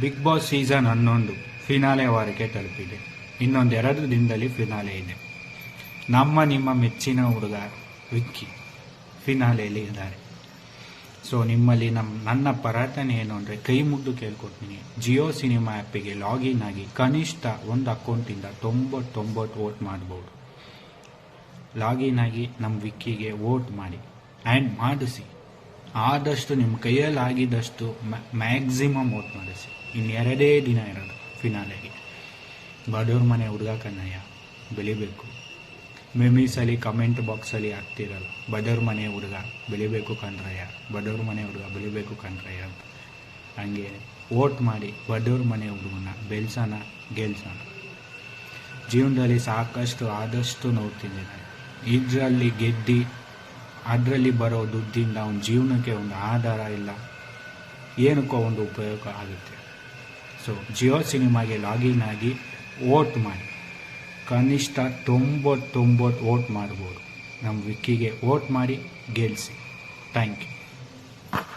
Big boss season 11 finale ವಾರಕ್ಕೆ ತಲುಪಿದೆ. ಇನ್ನೊಂದು 2 ದಿನದಲ್ಲಿ ಫಿನಾಲೆ ಇದೆ. ನಿಮ್ಮ ಮೆಚ್ಚಿನ ಹುಡುಗ ವಿಕ್ಕಿ ಫಿನಾಲೆಯಲ್ಲಿ ಇದ್ದಾರೆ. ಸೊ ನಿಮ್ಮಲ್ಲಿ ನನ್ನ ಪ್ರಾರ್ಥನೆ ಏನು ಅಂದರೆ, ಕೈ ಮುಗ್ದು ಕೇಳ್ಕೊಡ್ತೀನಿ, ಜಿಯೋ ಸಿನಿಮಾ ಆ್ಯಪಿಗೆ ಲಾಗಿನ್ ಆಗಿ ಕನಿಷ್ಠ ಒಂದು ಅಕೌಂಟಿಂದ 99 ವೋಟ್ ಮಾಡ್ಬೋದು. ಲಾಗಿನ್ ಆಗಿ ನಮ್ಮ ವಿಕ್ಕಿಗೆ ವೋಟ್ ಮಾಡಿ ಆ್ಯಂಡ್ ಮಾಡಿಸಿ. ಆದಷ್ಟು ನಿಮ್ಮ ಕೈಯಲ್ಲಿ ಆಗಿದ್ದಷ್ಟು ಮ್ಯಾಕ್ಸಿಮಮ್ ವೋಟ್ ಮಾಡಿಸಿ. ಇನ್ನು 2 ದಿನ ಇರೋದು ಫಿನಾಲೆಗೆ. ಬಡವ್ರ ಮನೆ ಹುಡುಗ ಕನ್ನಯ್ಯ ಬೆಳಿಬೇಕು. ಮೆಮೀಸಲ್ಲಿ ಕಮೆಂಟ್ ಬಾಕ್ಸಲ್ಲಿ ಆಗ್ತಿರಲ್ಲ, ಬಡವ್ರ ಮನೆ ಹುಡುಗ ಬೆಳಿಬೇಕು ಕಣ್ರಯ್ಯ, ಬಡವ್ರ ಮನೆ ಹುಡುಗ ಬೆಳಿಬೇಕು ಕಣ್ರಯ್ಯ ಅಂತ. ಹಂಗೆ ವೋಟ್ ಮಾಡಿ ಬಡವ್ರ ಮನೆ ಹುಡುಗನ ಬೆಳೆಸೋಣ, ಗೆಲ್ಸೋಣ. ಜೀವನದಲ್ಲಿ ಸಾಕಷ್ಟು ಆದಷ್ಟು ನೋವು ತಿಂದಿದ್ದಾನೆ. ಇದರಲ್ಲಿ ಗೆದ್ದು ಅದರಲ್ಲಿ ಬರೋ ದುಡ್ಡಿಂದ ಅವನ ಜೀವನಕ್ಕೆ ಒಂದು ಆಧಾರ ಇಲ್ಲ, ಏನಕ್ಕೋ ಒಂದು ಉಪಯೋಗ ಆಗುತ್ತೆ. ಸೊ ಜಿಯೋ ಸಿನಿಮಾಗೆ ಲಾಗಿನ್ ಆಗಿ ವೋಟ್ ಮಾಡಿ. ಕನಿಷ್ಠ 99 ವೋಟ್ ಮಾಡ್ಬೋದು. ನಮ್ಮ ವಿಕ್ಕಿಗೆ ವೋಟ್ ಮಾಡಿ ಗೆಲ್ಲಿಸಿ. Thank you.